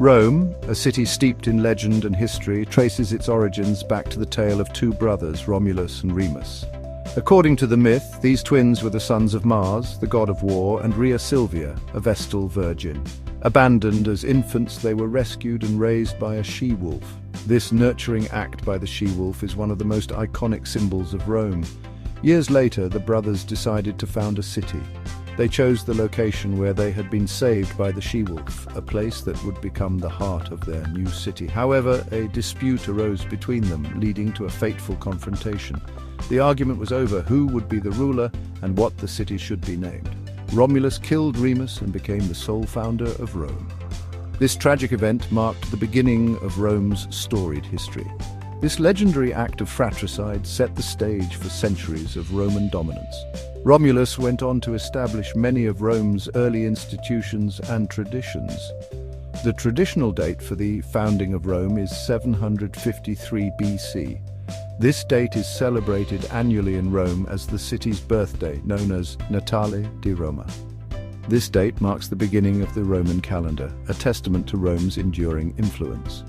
Rome, a city steeped in legend and history, traces its origins back to the tale of two brothers, Romulus and Remus. According to the myth, these twins were the sons of Mars, the god of war, and Rhea Silvia, a Vestal virgin. Abandoned as infants, they were rescued and raised by a she-wolf. This nurturing act by the she-wolf is one of the most iconic symbols of Rome. Years later, the brothers decided to found a city. They chose the location where they had been saved by the she-wolf, a place that would become the heart of their new city. However, a dispute arose between them, leading to a fateful confrontation. The argument was over who would be the ruler and what the city should be named. Romulus killed Remus and became the sole founder of Rome. This tragic event marked the beginning of Rome's storied history. This legendary act of fratricide set the stage for centuries of Roman dominance. Romulus went on to establish many of Rome's early institutions and traditions. The traditional date for the founding of Rome is 753 BC. This date is celebrated annually in Rome as the city's birthday, known as Natale di Roma. This date marks the beginning of the Roman calendar, a testament to Rome's enduring influence.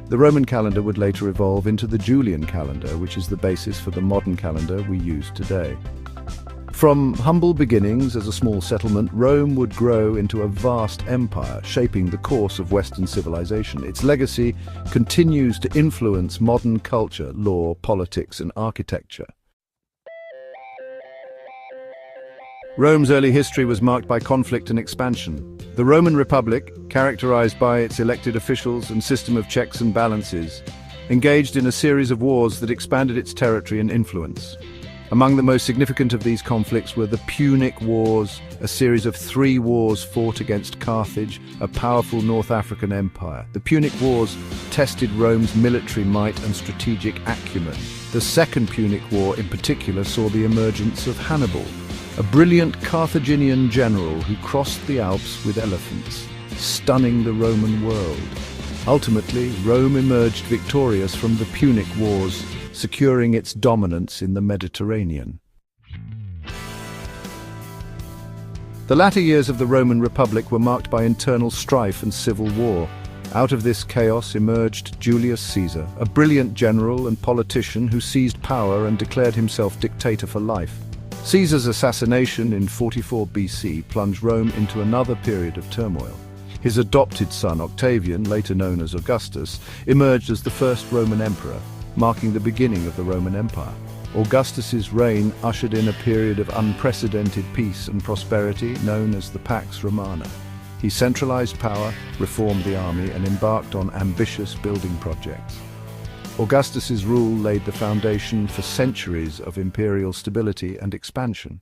The Roman calendar would later evolve into the Julian calendar, which is the basis for the modern calendar we use today. From humble beginnings as a small settlement, Rome would grow into a vast empire, shaping the course of Western civilization. Its legacy continues to influence modern culture, law, politics, and architecture. Rome's early history was marked by conflict and expansion. The Roman Republic, characterized by its elected officials and system of checks and balances, engaged in a series of wars that expanded its territory and influence. Among the most significant of these conflicts were the Punic Wars, a series of 3 wars fought against Carthage, a powerful North African empire. The Punic Wars tested Rome's military might and strategic acumen. The Second Punic War in particular saw the emergence of Hannibal, a brilliant Carthaginian general who crossed the Alps with elephants, stunning the Roman world. Ultimately, Rome emerged victorious from the Punic Wars, securing its dominance in the Mediterranean. The latter years of the Roman Republic were marked by internal strife and civil war. Out of this chaos emerged Julius Caesar, a brilliant general and politician who seized power and declared himself dictator for life. Caesar's assassination in 44 BC plunged Rome into another period of turmoil. His adopted son Octavian, later known as Augustus, emerged as the first Roman emperor, marking the beginning of the Roman Empire. Augustus's reign ushered in a period of unprecedented peace and prosperity known as the Pax Romana. He centralized power, reformed the army, and embarked on ambitious building projects. Augustus's rule laid the foundation for centuries of imperial stability and expansion.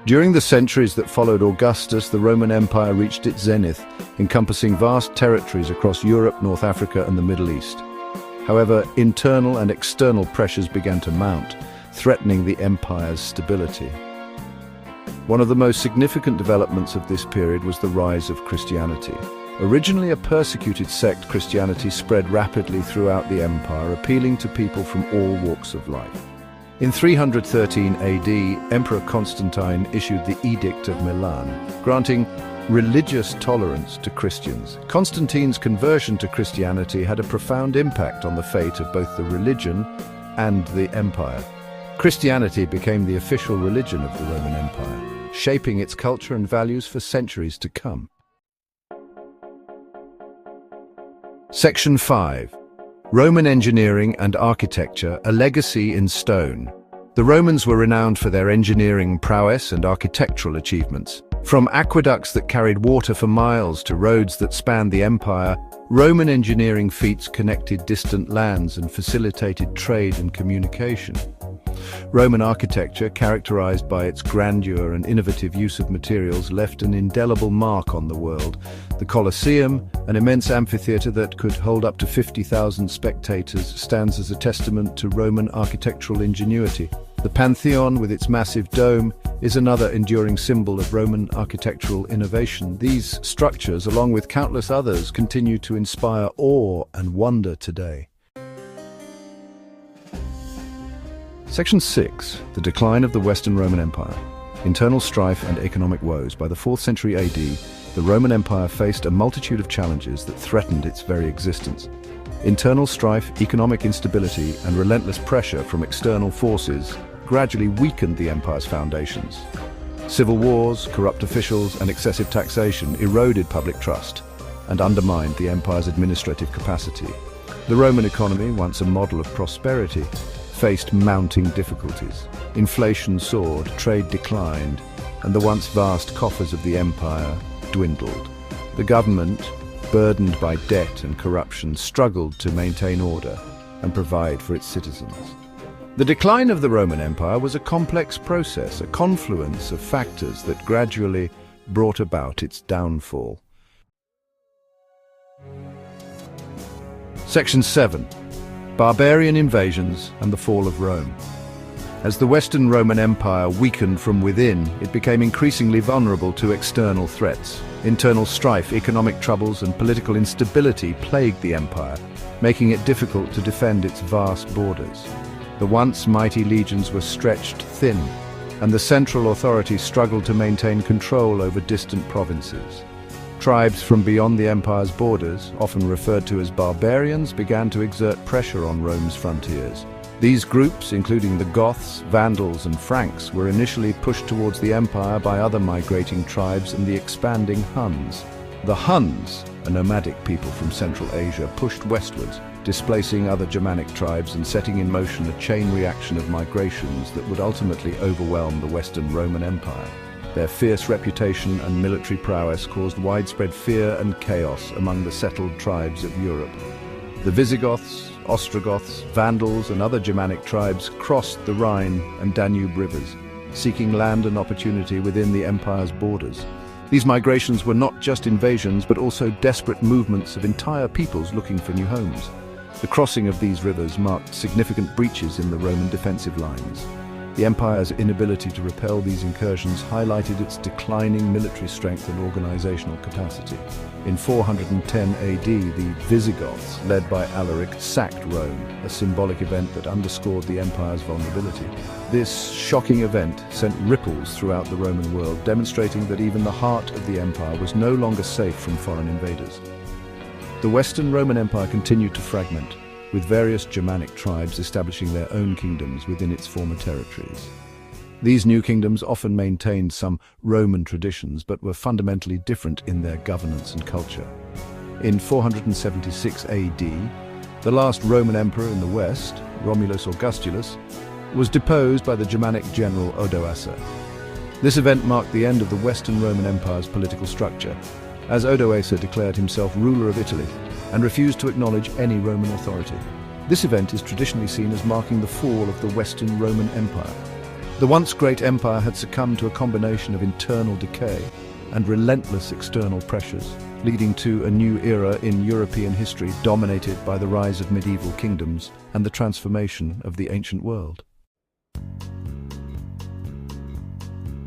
During the centuries that followed Augustus, the Roman Empire reached its zenith, encompassing vast territories across Europe, North Africa, and the Middle East. However, internal and external pressures began to mount, threatening the empire's stability. One of the most significant developments of this period was the rise of Christianity. Originally a persecuted sect, Christianity spread rapidly throughout the empire, appealing to people from all walks of life. In 313 AD, Emperor Constantine issued the Edict of Milan, granting religious tolerance to Christians. Constantine's conversion to Christianity had a profound impact on the fate of both the religion and the empire. Christianity became the official religion of the Roman Empire, shaping its culture and values for centuries to come. Section 5. Roman engineering and architecture, a legacy in stone. The Romans were renowned for their engineering prowess and architectural achievements. From aqueducts that carried water for miles to roads that spanned the empire, Roman engineering feats connected distant lands and facilitated trade and communication. Roman architecture, characterized by its grandeur and innovative use of materials, left an indelible mark on the world. The Colosseum, an immense amphitheater that could hold up to 50,000 spectators, stands as a testament to Roman architectural ingenuity. The Pantheon, with its massive dome, is another enduring symbol of Roman architectural innovation. These structures, along with countless others, continue to inspire awe and wonder today. Section 6. The decline of the Western Roman Empire. internal strife and economic woes. By the 4th century AD, the Roman Empire faced a multitude of challenges that threatened its very existence. Internal strife, economic instability, and relentless pressure from external forces gradually weakened the empire's foundations. Civil wars, corrupt officials, and excessive taxation eroded public trust and undermined the empire's administrative capacity. The Roman economy, once a model of prosperity, faced mounting difficulties. Inflation soared, trade declined, and the once vast coffers of the empire dwindled. The government, burdened by debt and corruption, struggled to maintain order and provide for its citizens. The decline of the Roman Empire was a complex process, a confluence of factors that gradually brought about its downfall. Section 7. Barbarian invasions and the fall of Rome. As the Western Roman Empire weakened from within, it became increasingly vulnerable to external threats. Internal strife, economic troubles, and political instability plagued the empire, making it difficult to defend its vast borders. The once mighty legions were stretched thin, and the central authority struggled to maintain control over distant provinces. Tribes from beyond the empire's borders, often referred to as barbarians, began to exert pressure on Rome's frontiers. These groups, including the Goths, Vandals, and Franks, were initially pushed towards the empire by other migrating tribes and the expanding Huns. The Huns, a nomadic people from Central Asia, pushed westwards, displacing other Germanic tribes and setting in motion a chain reaction of migrations that would ultimately overwhelm the Western Roman Empire. Their fierce reputation and military prowess caused widespread fear and chaos among the settled tribes of Europe. The Visigoths, Ostrogoths, Vandals, and other Germanic tribes crossed the Rhine and Danube rivers, seeking land and opportunity within the empire's borders. These migrations were not just invasions, but also desperate movements of entire peoples looking for new homes. The crossing of these rivers marked significant breaches in the Roman defensive lines. The empire's inability to repel these incursions highlighted its declining military strength and organizational capacity. In 410 AD, the Visigoths, led by Alaric, sacked Rome, a symbolic event that underscored the empire's vulnerability. This shocking event sent ripples throughout the Roman world, demonstrating that even the heart of the empire was no longer safe from foreign invaders. The Western Roman Empire continued to fragment, with various Germanic tribes establishing their own kingdoms within its former territories. These new kingdoms often maintained some Roman traditions, but were fundamentally different in their governance and culture. In 476 AD, the last Roman emperor in the west, Romulus Augustulus, was deposed by the Germanic general Odoacer. This event marked the end of the Western Roman Empire's political structure, as Odoacer declared himself ruler of Italy and refused to acknowledge any Roman authority. This event is traditionally seen as marking the fall of the Western Roman Empire. The once great empire had succumbed to a combination of internal decay and relentless external pressures, leading to a new era in European history dominated by the rise of medieval kingdoms and the transformation of the ancient world.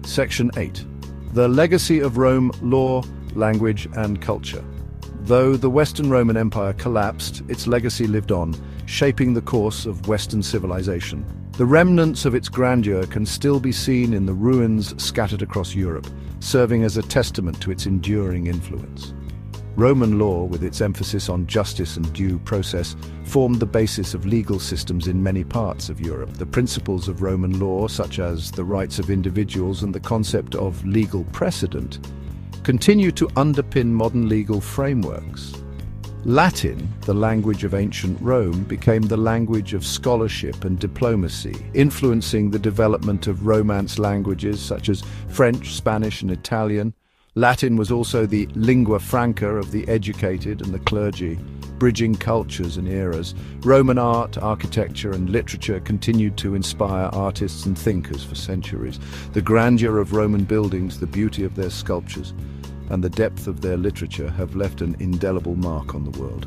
Section 8. The legacy of Rome: law, language, and culture. Though the Western Roman Empire collapsed, its legacy lived on, shaping the course of Western civilization. The remnants of its grandeur can still be seen in the ruins scattered across Europe, serving as a testament to its enduring influence. Roman law, with its emphasis on justice and due process, formed the basis of legal systems in many parts of Europe. The principles of Roman law, such as the rights of individuals and the concept of legal precedent, continue to underpin modern legal frameworks. Latin, the language of ancient Rome, became the language of scholarship and diplomacy, influencing the development of Romance languages such as French, Spanish, and Italian. Latin was also the lingua franca of the educated and the clergy, bridging cultures and eras. Roman art, architecture, and literature continued to inspire artists and thinkers for centuries. The grandeur of Roman buildings, the beauty of their sculptures, and the depth of their literature have left an indelible mark on the world.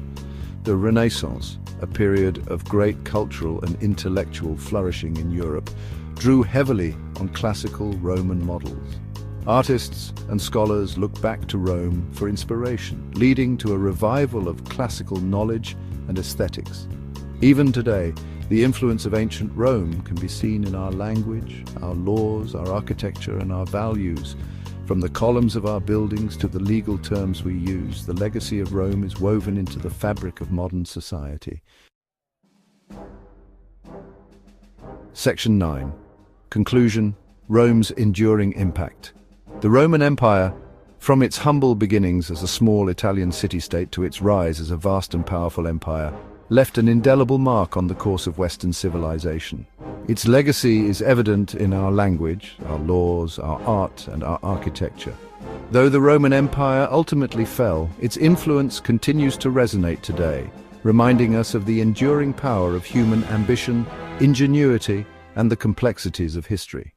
The Renaissance, a period of great cultural and intellectual flourishing in Europe, drew heavily on classical Roman models. Artists and scholars looked back to Rome for inspiration, leading to a revival of classical knowledge and aesthetics. Even today, The influence of ancient Rome can be seen in our language, our laws, our architecture, and our values. From the columns of our buildings to the legal terms we use, the legacy of Rome is woven into the fabric of modern society. Section 9. Conclusion: Rome's enduring impact. The Roman Empire, from its humble beginnings as a small Italian city-state to its rise as a vast and powerful empire, left an indelible mark on the course of Western civilization. Its legacy is evident in our language, our laws, our art, and our architecture. Though the Roman Empire ultimately fell, its influence continues to resonate today, reminding us of the enduring power of human ambition, ingenuity, and the complexities of history.